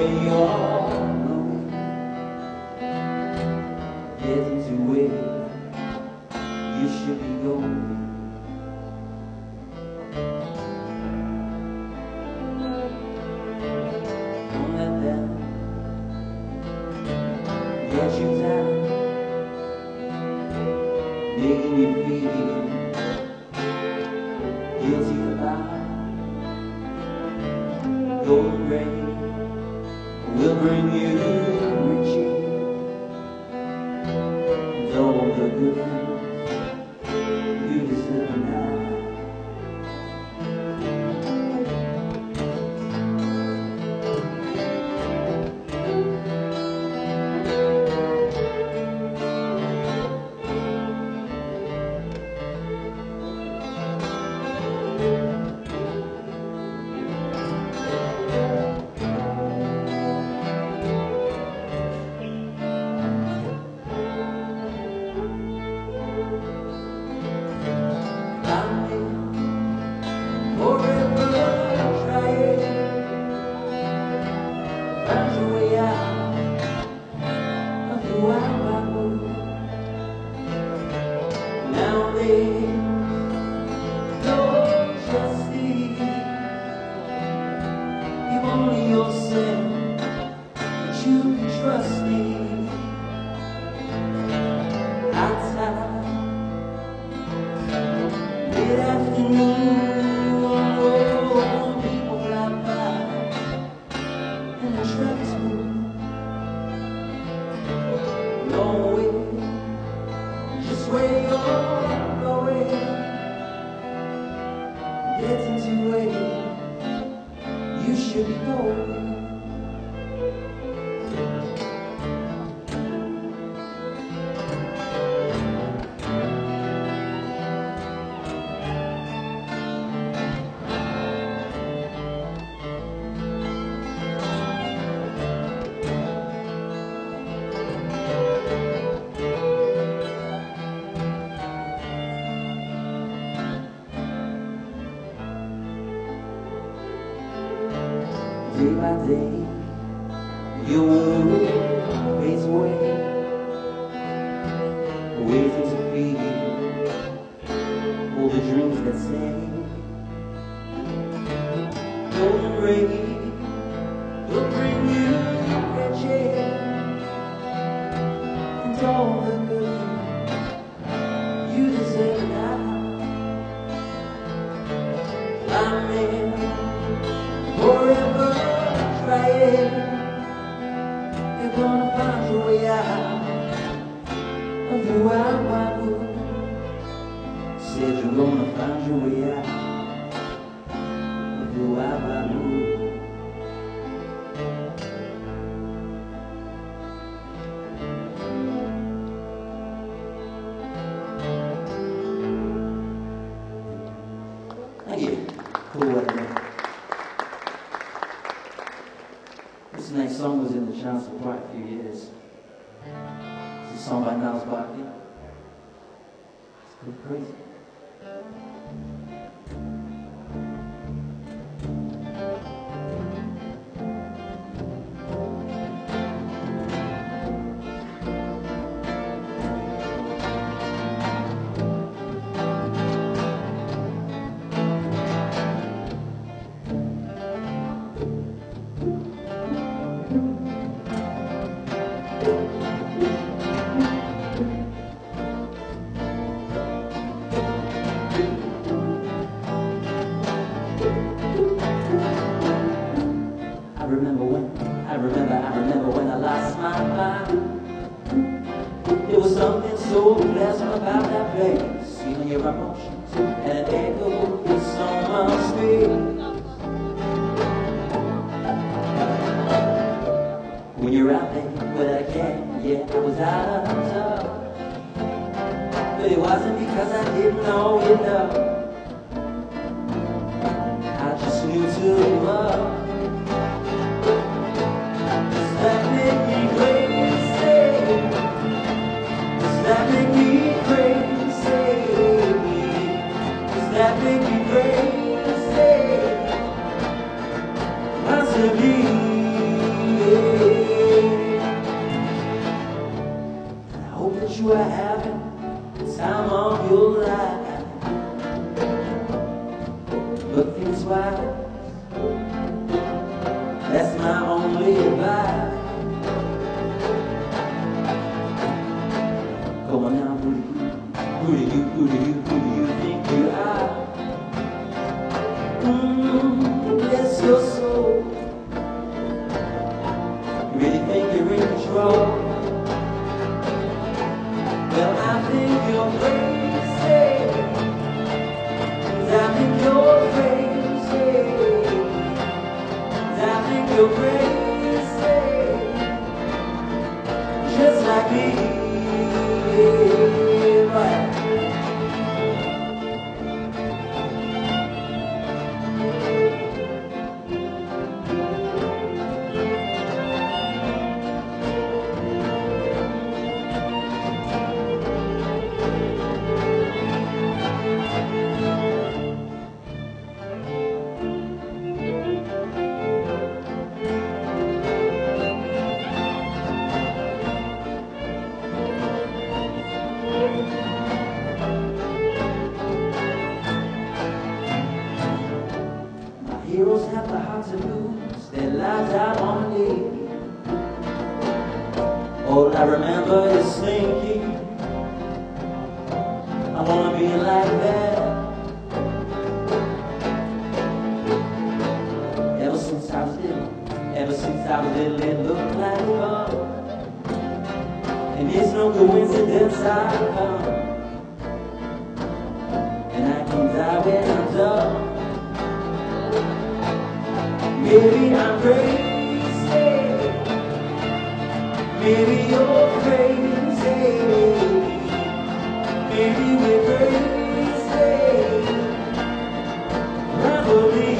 where you're going, getting to where you should be going. Don't let them get you down, making you feel guilty about. Golden rain will bring you riches, and all the good you deserve now. Only yourself that you can trust me. Outside, mid-afternoon, oh, people fly by and the trucks move. Knowing just where you're going, getting to where you should be going. Day by day, your world fades away, waiting to feel all the dreams that say. Golden rain will bring you riches, and all the good you deserve now. I'm in forever. You're gonna find your way out of the wild, wild world. Said you're gonna find your way out of the wild, wild world. Thank you. Cool weather. This next song was in the charts for quite a few years. It's a song by Niles Barkley. It's called Crazy. I remember when I lost my mind. There was something so pleasant about that place, feeling your emotions and an echo with so much space. When you're out there without a care, yeah, I was out of touch. But it wasn't because I didn't know you know. I just knew too much. That make me crazy? Does that make me crazy? Does that make me crazy? Possibly, That's my only advice. Come on now, who do you think you are? Bless your soul. You really think you're in control? Well, I think you're crazy. I think you're crazy. I think you're crazy. Just like me. Right. Heroes have the heart to lose their lives out on me. All I remember is thinking, I wanna be like that. Ever since I was little, it looked like fun. And it's no coincidence I come, and I can die when I'm done. Maybe I'm crazy. Maybe you're crazy. Maybe we're crazy. Probably.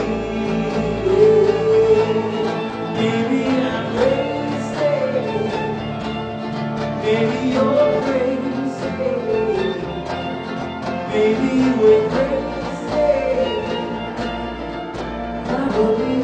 Maybe I'm crazy. Maybe you're crazy. Maybe we're crazy. Probably.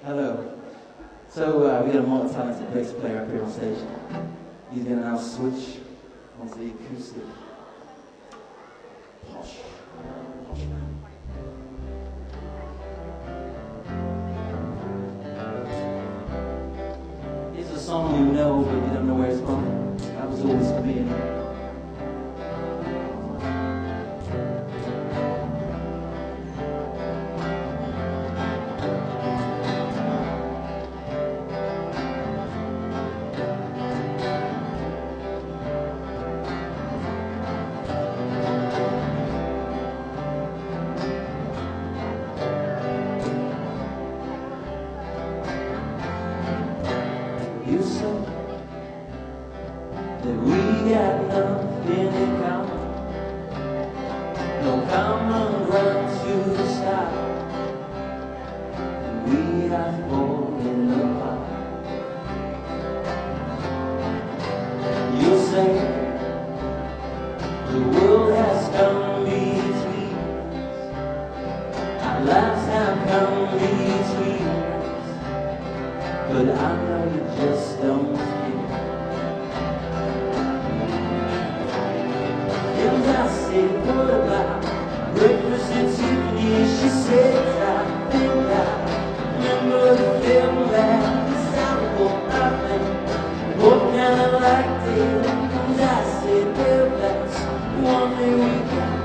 Hello. So we got a multi-talented bass player up here on stage. He's gonna now switch onto the acoustic. Posh. It's a song you know, but you don't know where it's from. I was always familiar. You said that we got nothing in common, no common ground to stop, and we are falling apart. You say the world has come between us, our lives have come between us, but I know you just don't care. And I said, what about breakfast and Tiffany? She said, I think I remember the film that is out for nothing. What kind of liked it? And I said, well, that's one thing we got.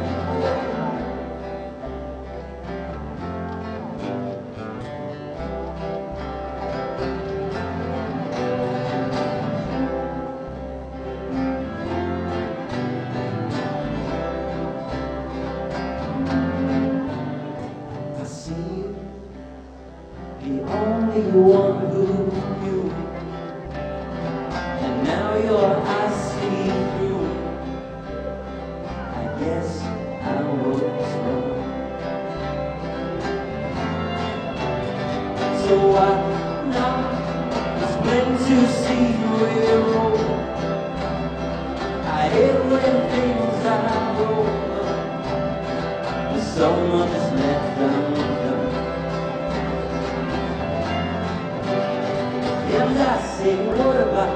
The only one who knew, and now your eyes see through. I guess I was wrong. so I know it's meant to see we're over. I hate when things are over, but so much is left undone. And I said, what about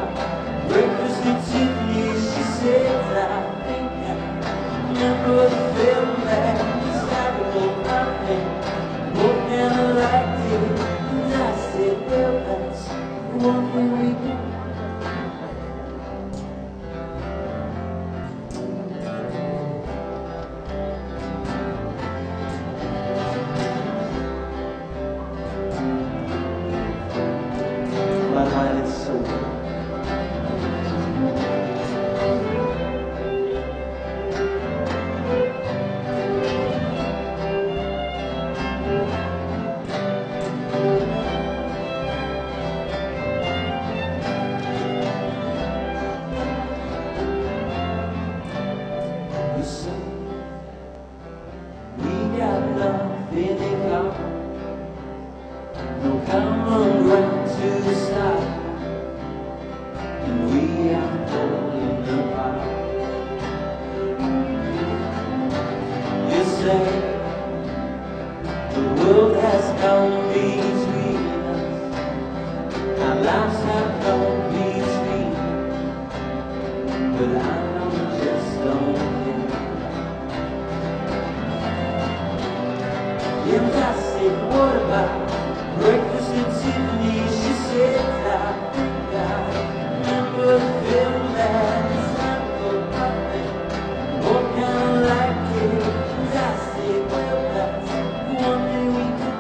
breakfast at Tiffany's? She said, I think I remember the film that Saturday night. Both kinda liked it. And I said, well, that's one thing we do. But while it's so good, you say we got nothing in common, no common ground to stop, and we are falling apart. You say the world has come between us, our lives have come between, but I know you just don't care. And I said, what about breakfast at Tiffany's? She said, I think I remember the film that time for nothing. Both kinda like it. And I said, well, that's one thing we do.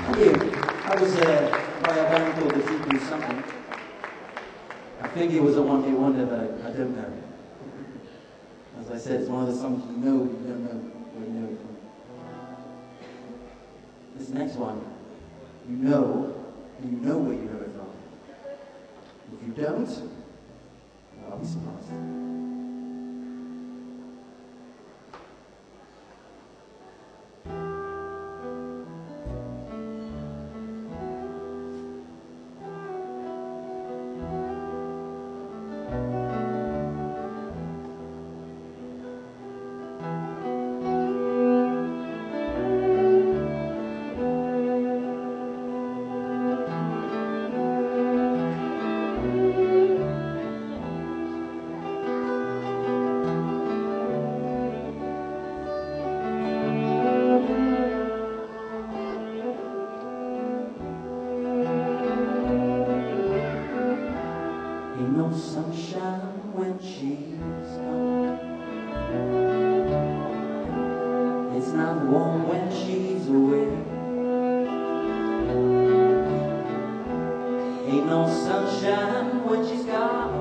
Thank you. I was by a band called the Deep Something. I think it was a one-hit wonder, but I don't know. As I said, it's one of the songs you know, you don't know where you know it from. This next one, you know, and you know where you know it from. If you don't, well, I'll be surprised. Ain't no sunshine when she's gone. It's not warm when she's away. Ain't no sunshine when she's gone,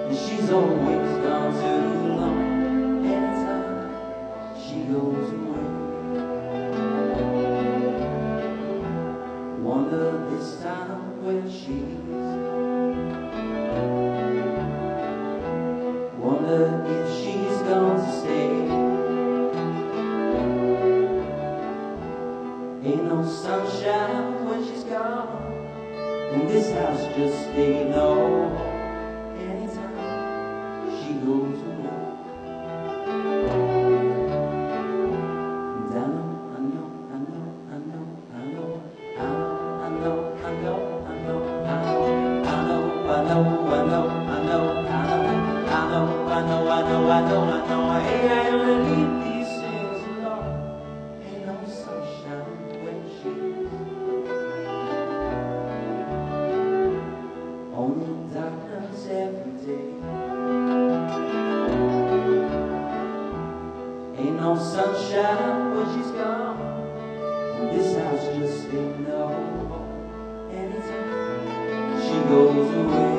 and she's always gone too long. Anytime she goes away, wonder this time where she's. Wonder if she's going to stay. Ain't no sunshine when she's gone, and this house just ain't no. Anytime she goes away, and I know, I know, I know, I know, I know, I know, I know, I know, I know, I know, I know, I know, I know, I know, hey, I only leave these things alone. Ain't no sunshine when she's only darkness every day. Ain't no sunshine when she's gone, and this house just ain't no home. Anytime she goes away.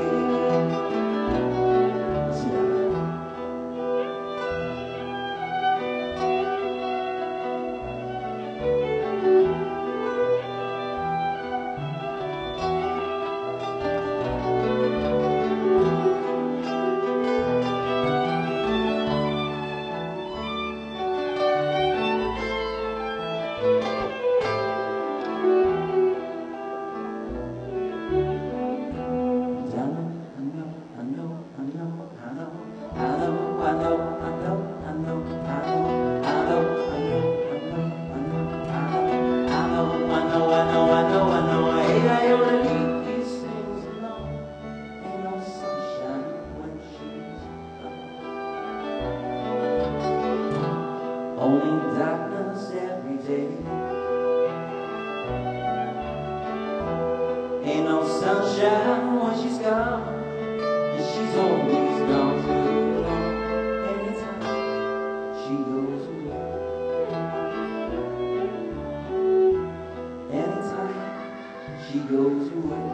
shine when she's gone, and she's always gone too long. Anytime she goes away, anytime she goes away,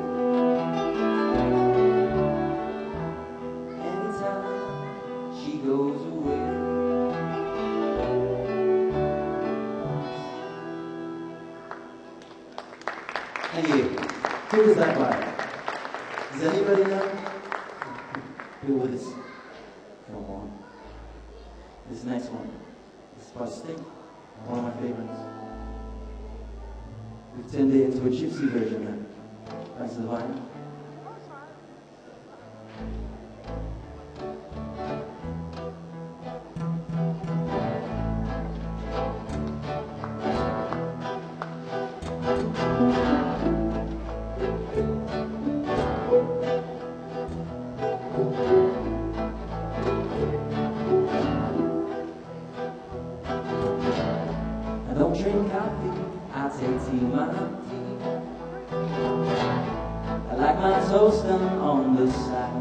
anytime she goes away. Thank you. Who was that by? Does anybody know? Who was? Come on. This next one is by Sting, one of my favorites. We've turned it into a gypsy version now. Thanks to the vinyl. I don't drink coffee, I take tea, my tea. I like my toast done on the side,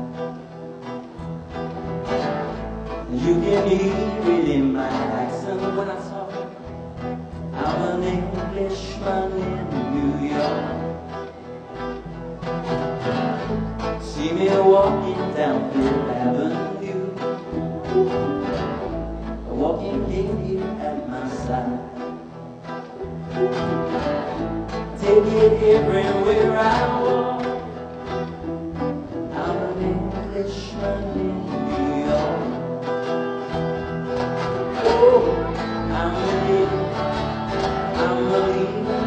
and you can hear it in my accent when I talk. I'm an Englishman in New York. See me walking down Fifth Avenue, a walking lady at my side. Take it everywhere I walk. I'm an Englishman in New York. Oh, I'm a leader, I'm a leader,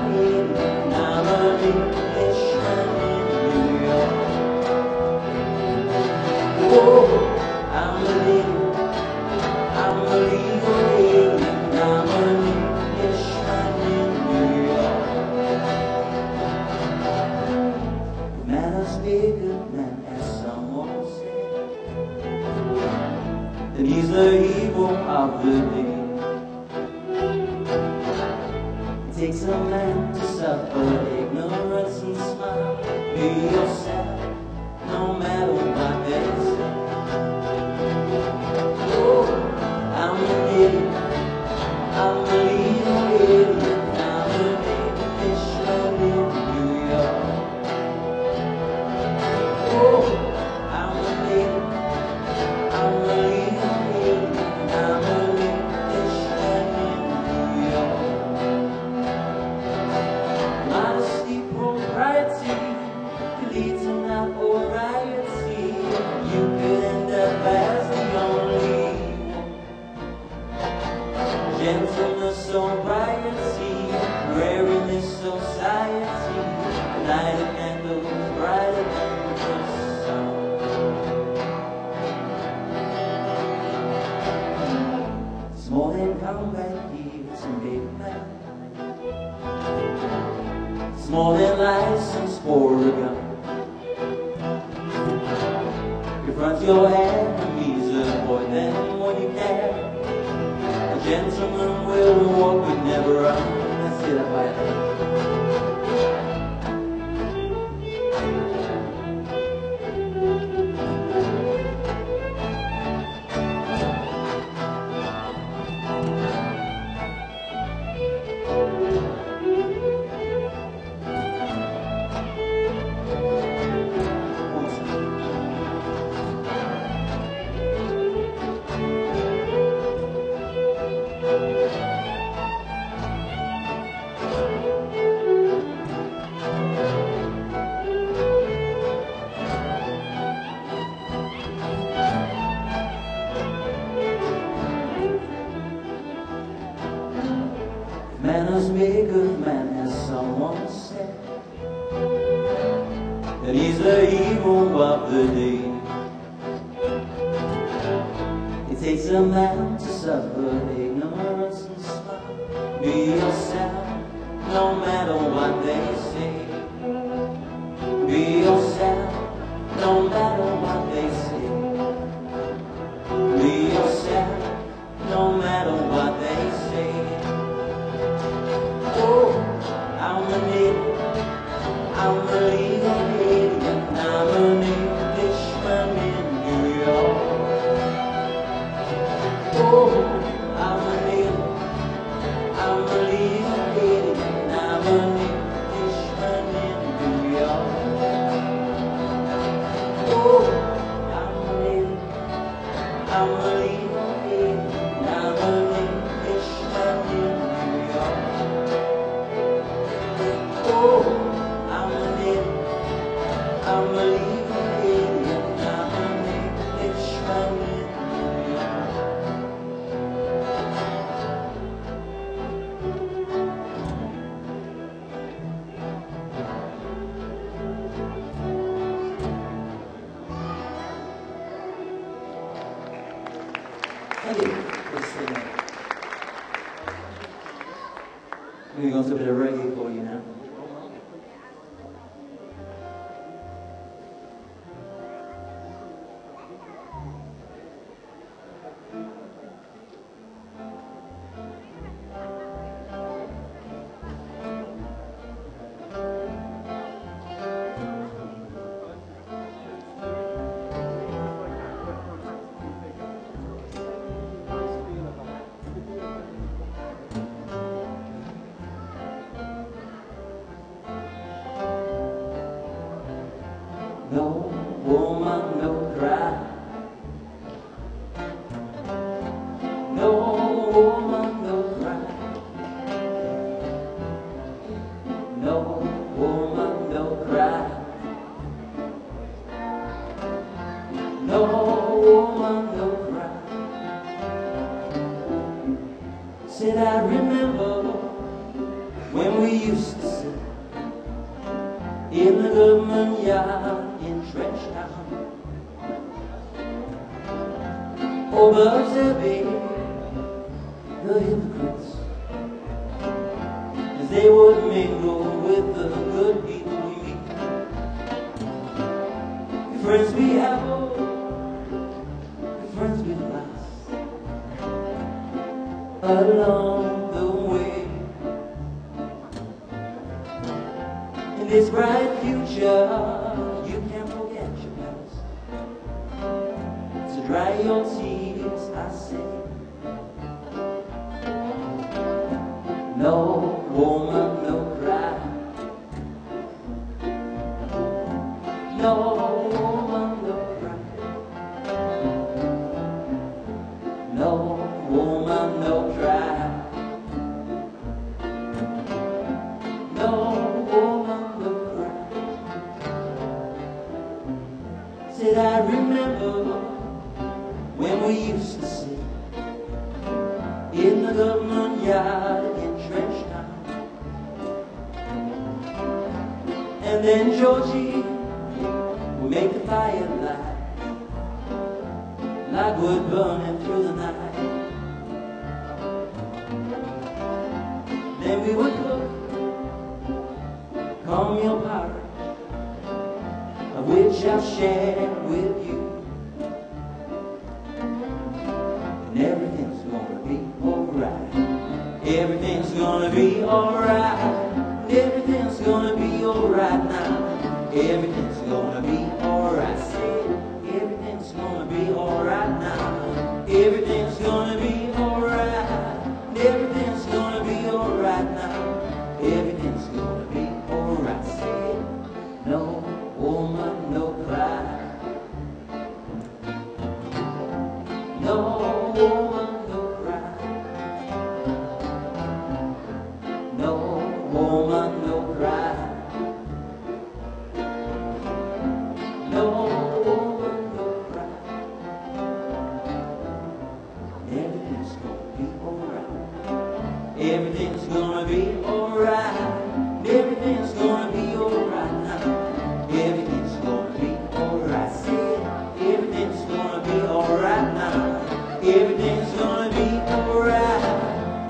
I'm an Englishman in New York. Oh, I'm a leader, I'm a leader, I'm an Englishman in New York. Manners be a good man, as someone said, then he's the hero of the day. It takes a man to suffer ignorance and smile. Be yourself, no matter what they say. Oh, I'm a leader, I'm a leader, I'm an Englishman in New York. Oh, I'm a leader, I'm a leader, I'm an Englishman in New York. Modesty, propriety, could lead to notoriety. You could end up as the only one. Gentleness, sobriety, rare in this society. Light a candle brighter than the sun. It's more than combat here to make man. It's more than license for a gun. Confront your enemies, avoid them when you can. A gentleman will walk but never run. That's it, I fight it. Manners make a good man, as someone said, and he's the hero of the day. It takes a man to suffer ignorance and smile. Be yourself, no matter what they say. Be yourself, no matter what they say. Be yourself, no matter what they say. Oh, I'm a leader, I'm a leader, Thank you. Let's sing it. Moving on to a bit of reggae for you now. No woman, no cry. No woman, no cry. No woman, no cry. No woman, no cry. Said I remember when we used to sit in the government yard in Trench Town. Oh, but they be the hypocrites, as they would mingle with the good people we meet. The friends we have, the friends we lost along the way. In this bright future, you can't forget your past. So dry your tears, I say. No woman, no cry. No woman, no cry. No woman, no cry. No woman, no cry. Said I remember when we used to sit in the government yard in Trench Town. And then Georgie would make the fire light, like wood burning through the night. Then we would cook cornmeal porridge, of which I'll share with you. And everything's gonna be alright. Everything's gonna be alright. Everything's gonna be alright now. Everything's gonna be alright. Say everything's gonna be alright now. Everything's gonna be alright. Everything's gonna be alright now. Everything's gonna be alright. Say no woman, no cry. No woman, no cry. No woman, no cry. No woman, no cry. Everything's gonna be alright. Everything's gonna be alright. Everything's gonna be alright now. Everything's gonna be alright. Say it. Everything's gonna be alright now. Everything's gonna be alright.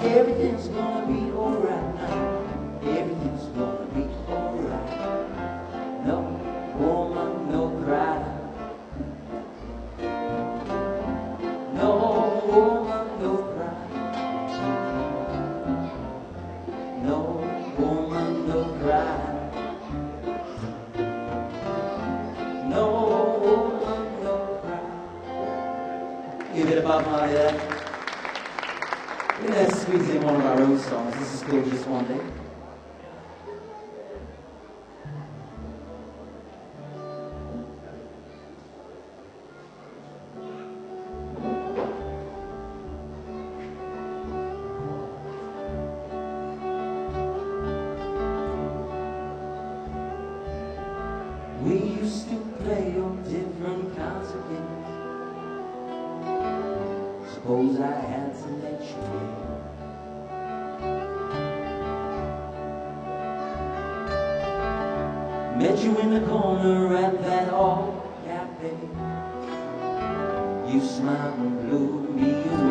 Everything's gonna be alright now. Everything's gonna be alright. No woman, no cry. No woman, no cry. No woman, no cry. No woman, no cry. Give it above my head. We're going to squeeze in one of our own songs. This is called Just One Day. We used to play on different kinds of games. Suppose I had to let you in. Met you in the corner at that old cafe. You smiled and blew me away.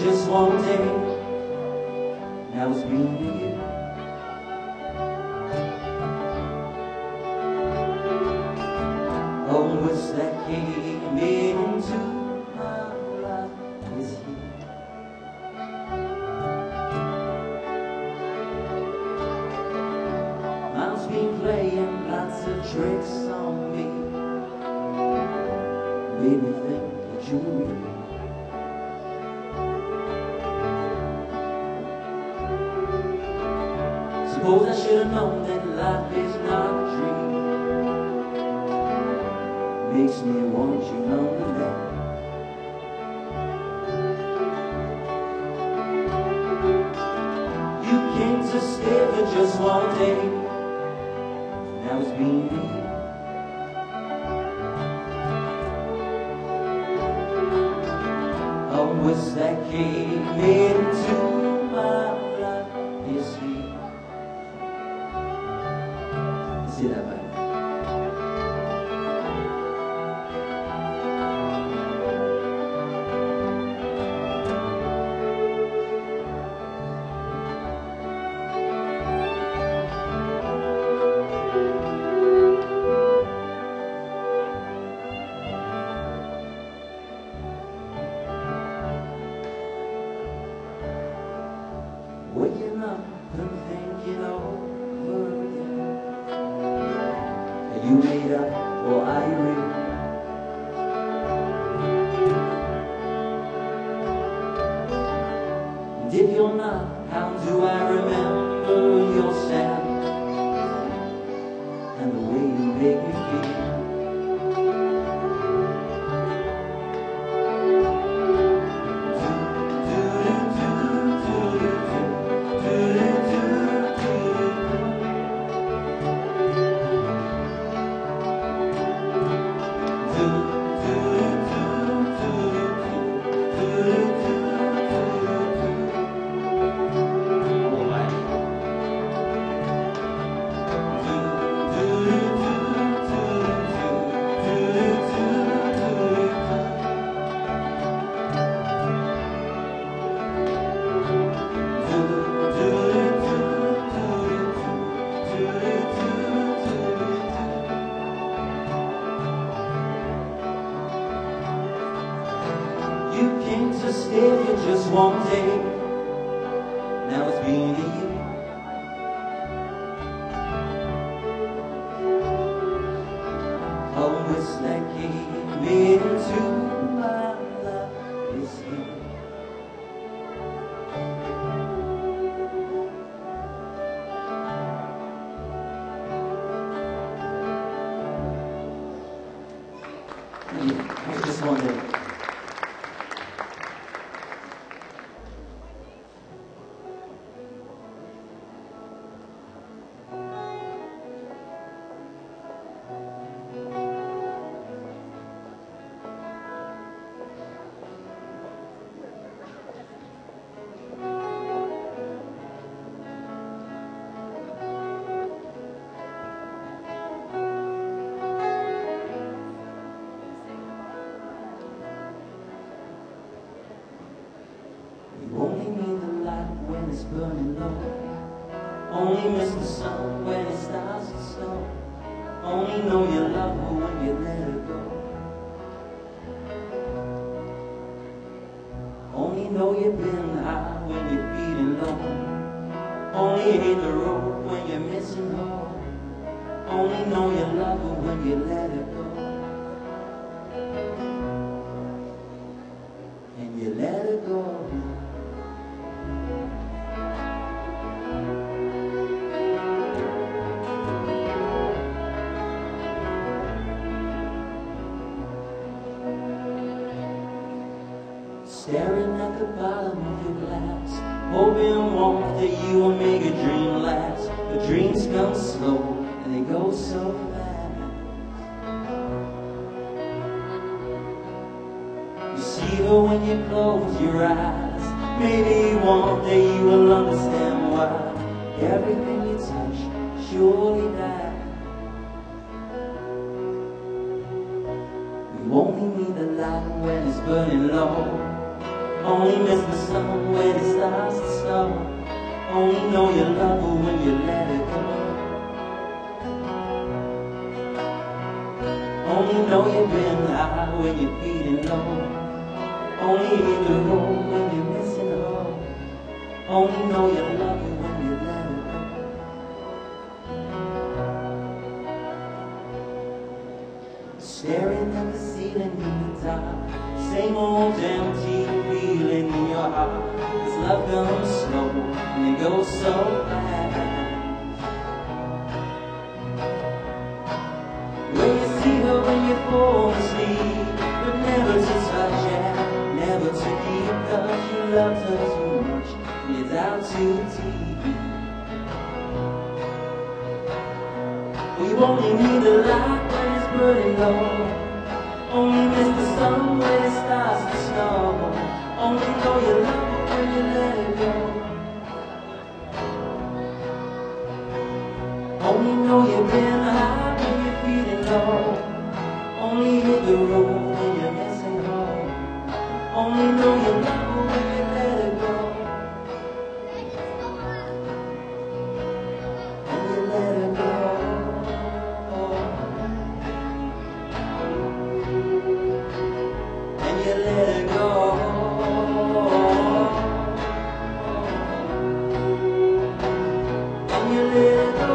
just one day. Now it's me and you. Oh, what's that came into my life is you. Mom's been playing lots of tricks on me, made me think that you were real. Suppose I should have known that life is not a dream. Makes me want you nonetheless. You came to stay for just one day. Now it's being me. Oh, what's that came into my life is sweet. See that back? Waking up and thinking over again. Are you made up or are you real? And if you're not, how do I remember your sound and the way you make me feel? You came to stay for just one day. Now it's being you. Oh, what's that came into my life is you. It was just one day. Only need the light when it's burning low. Only miss the sun when it starts to snow. Only know you love her when you let her go. Only know you've been high when you're feeling low. Only hate the road when you're missing home. Only know you love her when you let her go. And you let her go. Staring at the bottom of your glass, hoping warmth that you will make a dream last. But dreams come slow and they go so fast. You see her when you close your eyes. Maybe one day you will understand why everything you touch surely dies. We only need the light when it's burning low. Only miss the sun when it starts to snow. Only know you love her when you let her go. Only know you've been high when you're feeling low. Only hit the road when you're missing home. Only know you love her when you let her go. Staring at the ceiling in the dark, same old empty feeling in your heart. This love comes slow and it goes so fast. When you see her when you fall asleep, but never to touch her, never to keep, 'cause you love her too much and you're down too deep. Well, you only need the light when it's burning low. Only miss the sun when it starts to snow. Only know you love her when you let it go. Only know you've been high when you're feeling low. Only hit the road when you're missing home. Only know you love her when you let it go. And you let it go. And you let it go. And you let it go.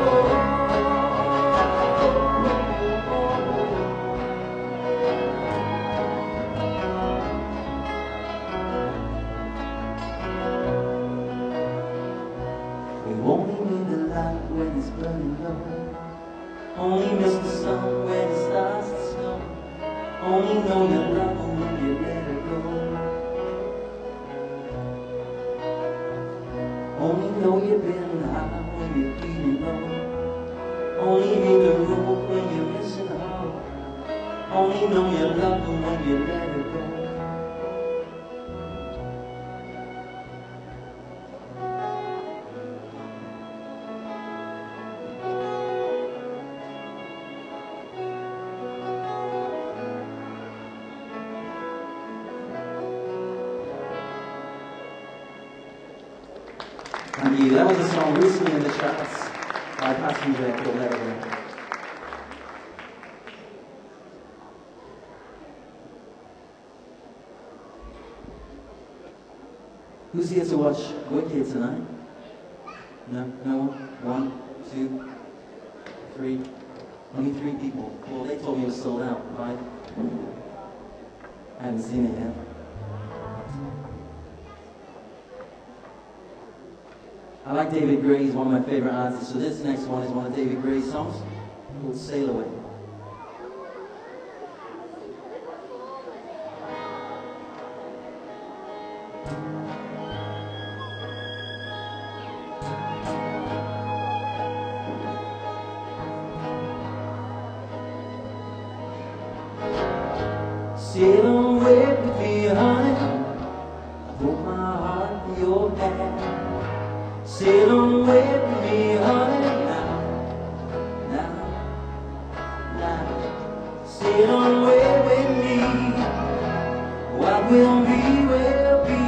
Only need the light when it's burning low. Only miss the sun when it starts to snow. Only know you love her when you let her go. Only know you've been high when you're feeling low. Only hit the road when you're missing home. Only know you love her when you let her go. Thank you. That was a song recently in the charts by Passenger called Let It Go. Who's here to watch Wicked tonight? No? No one? 1, 2, 3. Only 3 people. Well, they told me it was sold out, right? I haven't seen it yet. I like David Gray, he's one of my favorite artists, so this next one is one of David Gray's songs called Sail Away. Sail away with me, honey, I put my heart in your hand. Sail away with me, honey, now, now, now. Sail away with me, what will be, will be.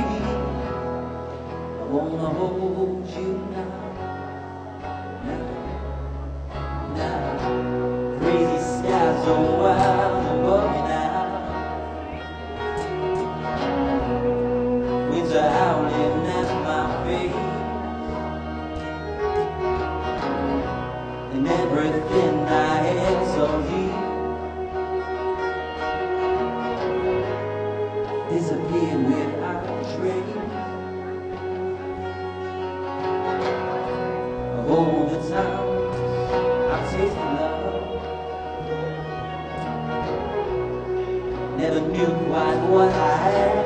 I wanna hold you now, now, now. Crazy skies so wild above me now. Winds are howling at my face. And everything I had so deep disappeared without a trace of all the times I've tasted love. Never knew quite what I had.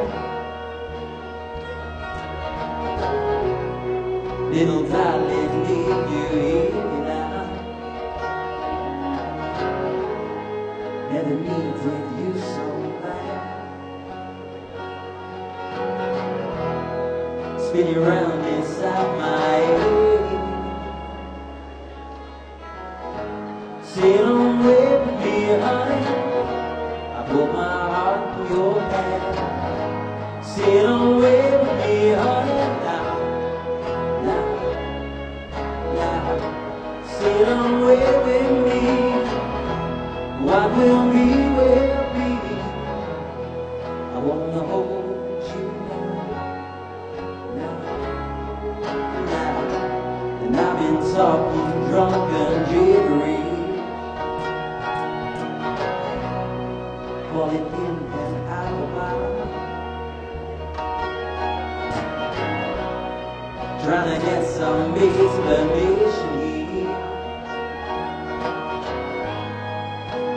Little darling, leave you here now. Never needed you so bad. Spinning around inside my head. Sail away with me, honey, I put my heart in your hand. Sit on with me, honey, now, now, now. Sit on with me. What will be, will be. I wanna hold you now, now. And I've been talking drunk and jittery. Call it in and out of mind. Trying to get some explanation here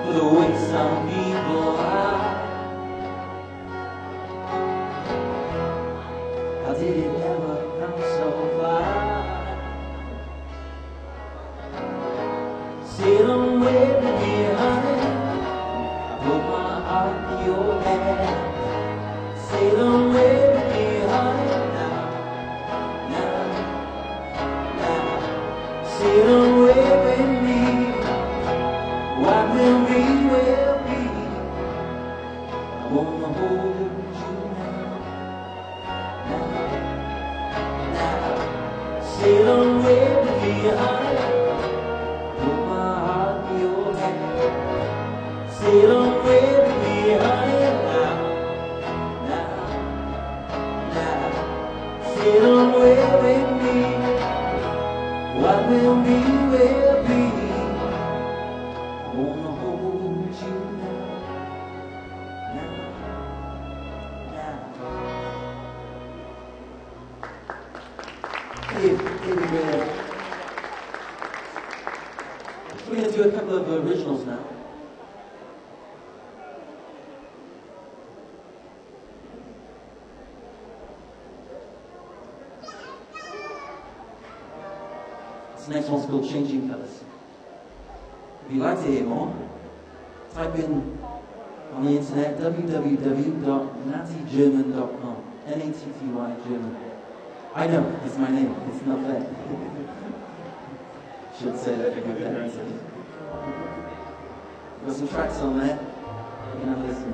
for the way some people are. How did it ever come so far? Sit on with me, honey. I put my heart in your hand. Sit on with me, honey. Sit on with me. What will be, will be. I wanna hold you now, now. Sit on with me, honey. Put my heart in your hand. Sit on with me, honey, now, now. Sit on with me. What will be, will be. I wanna hold you now, now. Hey, man. We're gonna do a couple of originals now. This next one's called Changing Colors. If you'd like to hear more, type in on the internet www.nattygerman.com. Natty German. I know, it's my name, it's not there. Should say that with that answer. Got some tracks on there, you can have a listen.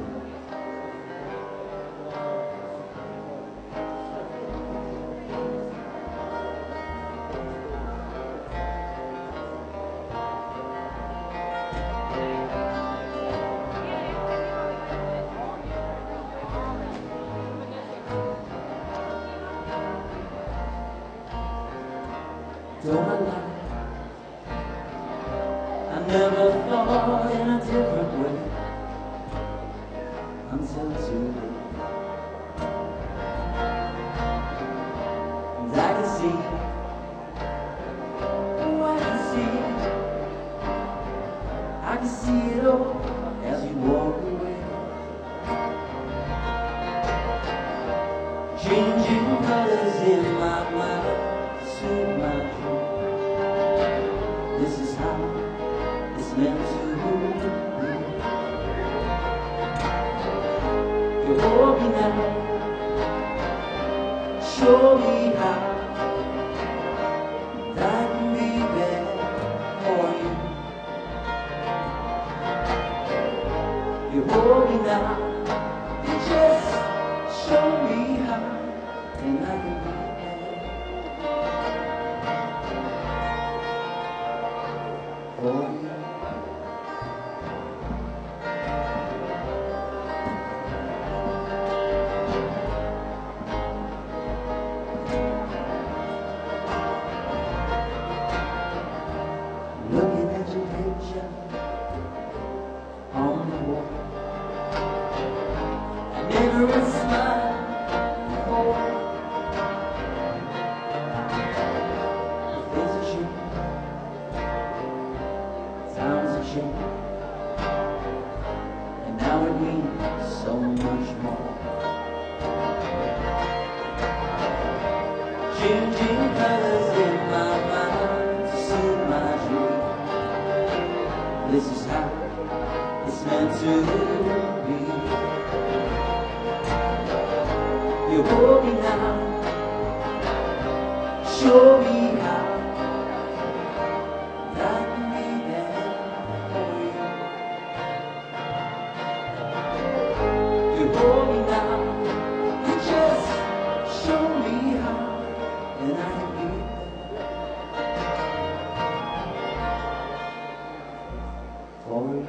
Don't I lie? I never thought in a different way until too late. And I can see, oh, I can see it all as you walk away. Changing colors in my mind, suit my dream. This is how it's meant to be. You hold me now, show me how I can be there for you. You hold me now, you just show me how, and I can be there. Looking at your picture on the wall, I never smiled before. There's a shame, times have changed, and now it means so much more. Changing colors in my mind to suit my dream. This is how it's meant to be. You hold me now, show me how I can be there for you. You hold me now, you for you.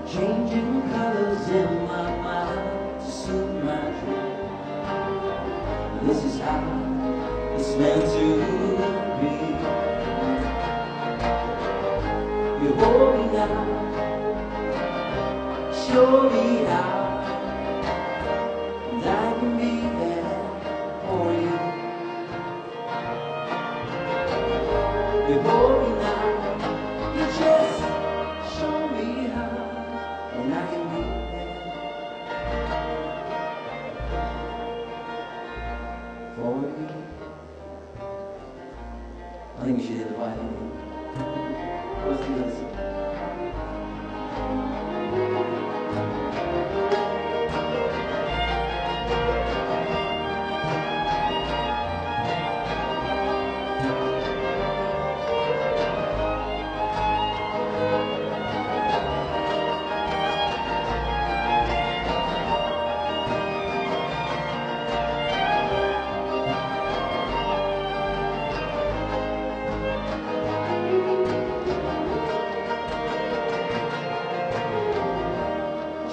Changing colors in my mind to suit my dream. This is how it's meant to be. You hold me now, show me how, and I can be there for you. You hold me now, you just show me how, and I can be there for you. I think we should hit the violin. Let's do this.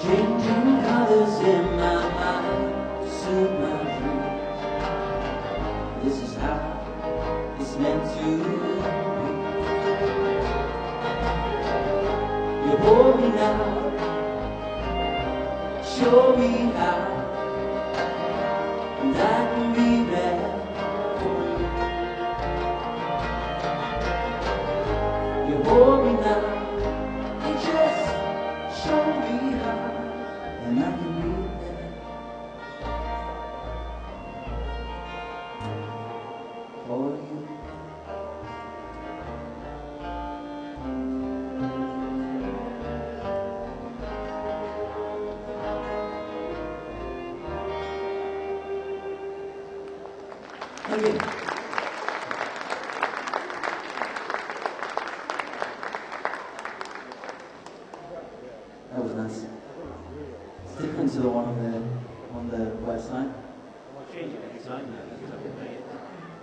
Changing colors in my mind to suit my dreams. This is how it's meant to be. You hold me now, show me how, and I can be there for you. You hold me now, you just show me how, and I can be there for you. Thank you. That was nice. It's different to the one on the website. We'll change it every time now.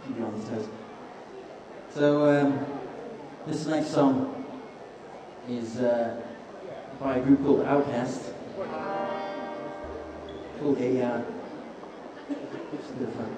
Keep you on the toes. So this next song is by a group called Outkast. Called it's a bit of fun.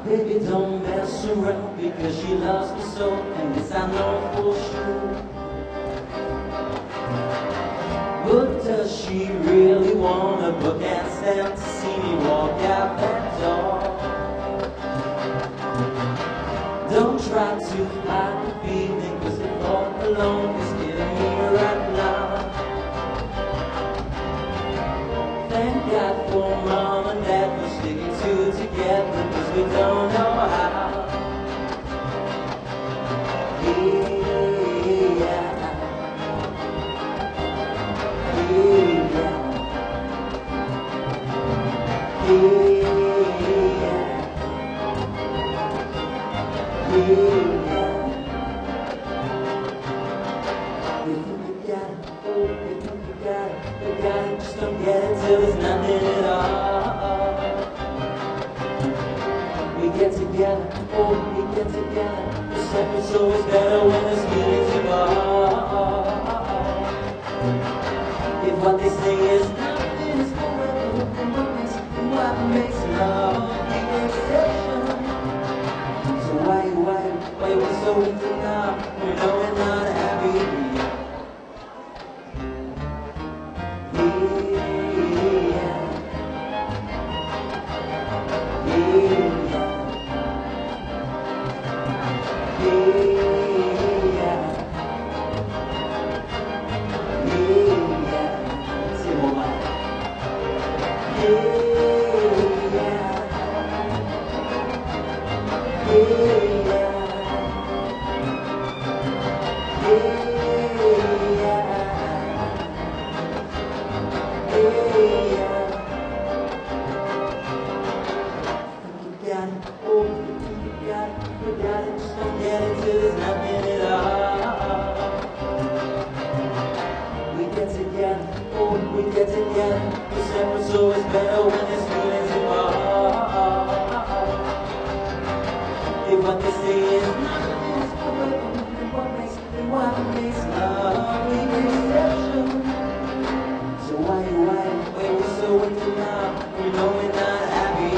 Baby, don't mess around because she loves me so, and this I know for sure. But does she really wanna book and stand to see me walk out that door? Don't try to hide the feeling, cause the thought alone is killing me right now. Thank God for Mom and Dad for sticking two together, cause we don't know how. Just don't get it till there's nothing at all. We get together, oh, we get together. The separate's always better when there's feelings involved. If what they say is nothing is forever, then what makes love the exception? So why we so into love? We know we're not happy. We get together, we separate, so it's better when it's good as you are. If what they say is nothing is forever, then what makes love the exception? So why we so into love? We know we're not happy.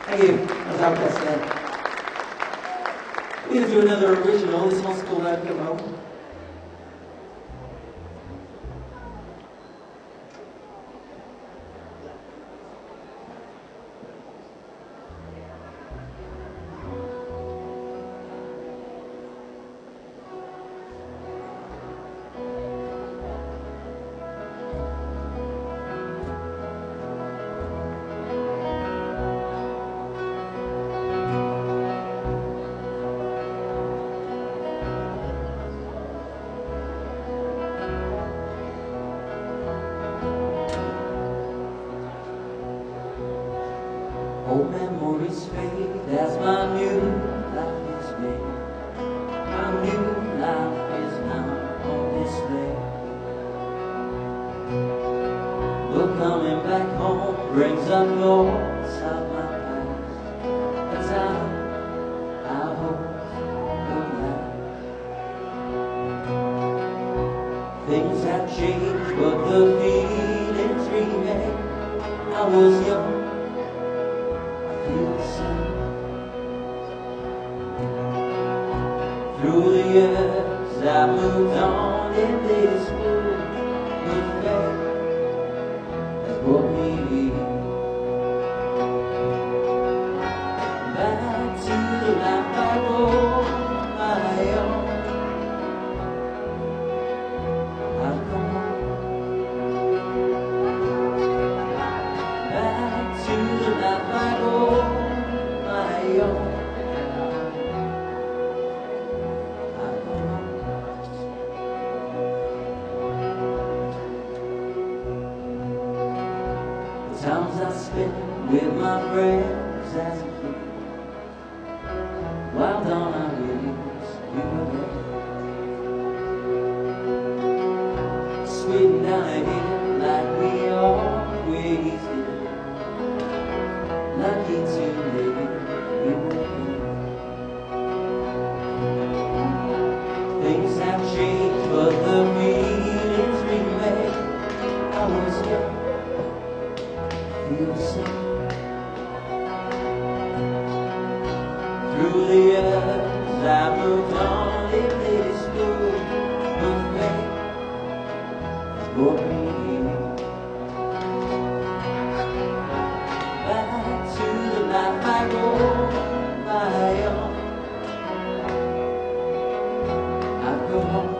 Thank you. That's our best man. We're going to do another original. This one's called I've Come Home. Old memories fade as my new life is made. My new life is now on display. But coming back home brings up thoughts of my past. As I hope will last. Things have changed, but the feelings remain. I was young. Through the years I moved on in this world, but fate has brought me back to the life I wrote my own. I've come back to the life I wrote my own. Times I spent with my friends as a kid, while down I wish you were there, sweet down here like we always did, lucky to live you were here. Things have changed, but the feelings remain. I was young. Through the years I moved on in this school, but fate has brought me back to the life I wrote my own. I've come home,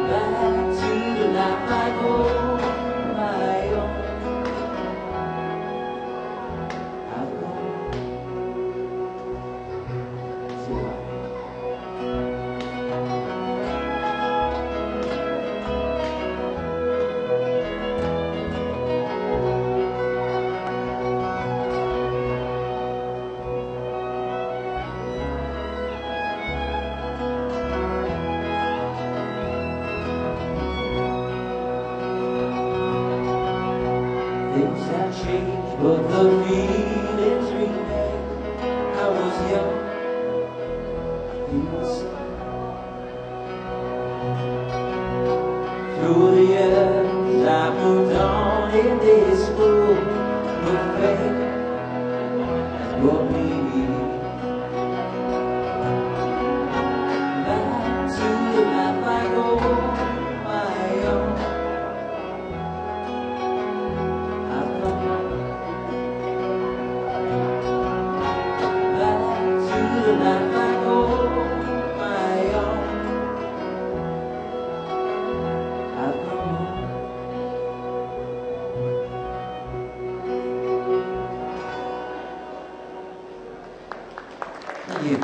back to the life I wrote my own. Things have changed, but the feelings remain. I was young, you were so. Through the years I moved on in this world, but fate has brought me back to the life I go my own. I've come back to the life I go my own. I've come home. Thank you.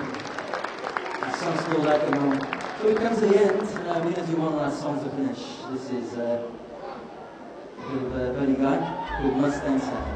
The song's called Like a Home. So we come to the end. We're going to do one last song to finish. This is a bit of a Bernie guy called Mustang Sally.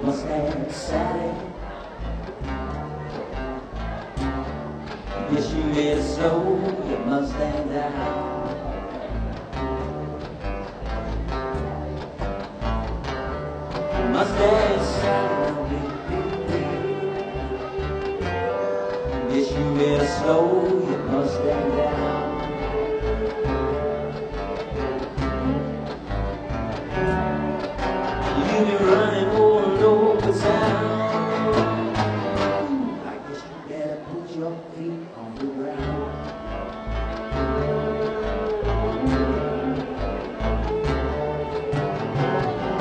Mustang Sally, yes, you made a soul, your Mustang down. Mustang Sally, yes, you made a soul, your Mustang down. You've been running all over town. I guess you better put your feet on the ground.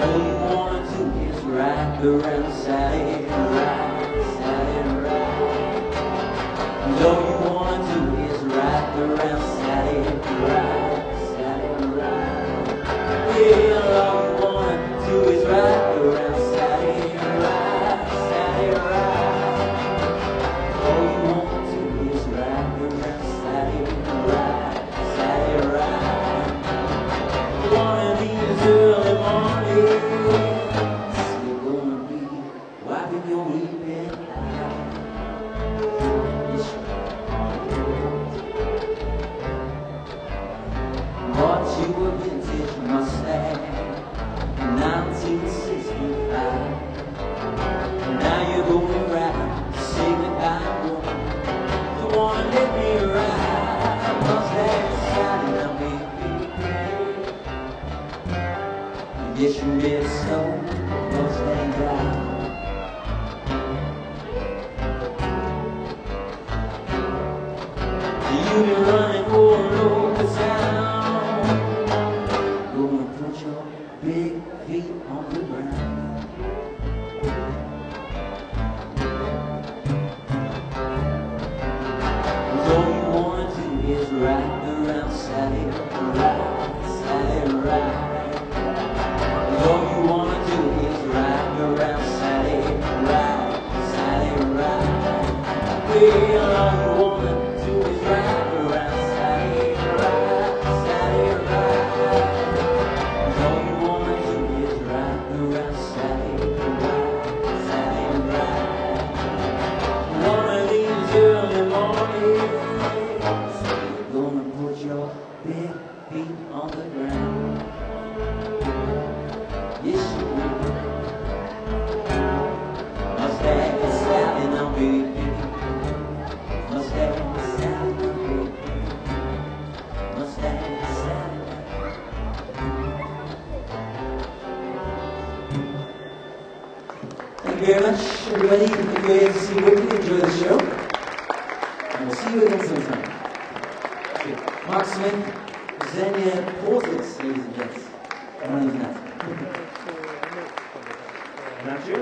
All you wanna do is ride around Sally, ride, Sally, ride. And all you wanna do is ride around Sally, ride, Sally, ride. Yeah, all you wanna do is ride around Sally, ride, Sally, ride. All you wanna do is ride around Sally, ride, Sally, ride. One of these early mornings, you're gonna be wiping your weeping eye. Yes, you bought you a vintage Mustang in 1965. Now you're going round to say goodbye, woman. You wanna let me ride Mustang Sally, now baby. Yes, you made snow, Mustang down. You've been running all over town. Gonna put your big feet on the ground. All you wanna do is ride around Sally, ride, Sally, ride. All you wanna do is ride around Sally, ride, Sally, ride. Well, all you wanna do is ride around Sally, ride, Sally, ride. All you wanna do is ride around Sally, ride, Sally, ride. One of these early mornings, you're gonna put your big feet on the ground. Yes, you will. Mustang Sally, now baby. Mustang Sally, now baby. Mustang Sally. Thank you very much, everybody. If you're here to see Wicked, enjoy the show. And we'll see you again sometime. Mark Smith, Xenia Portis, ladies and gents. My name's Nat. Not you?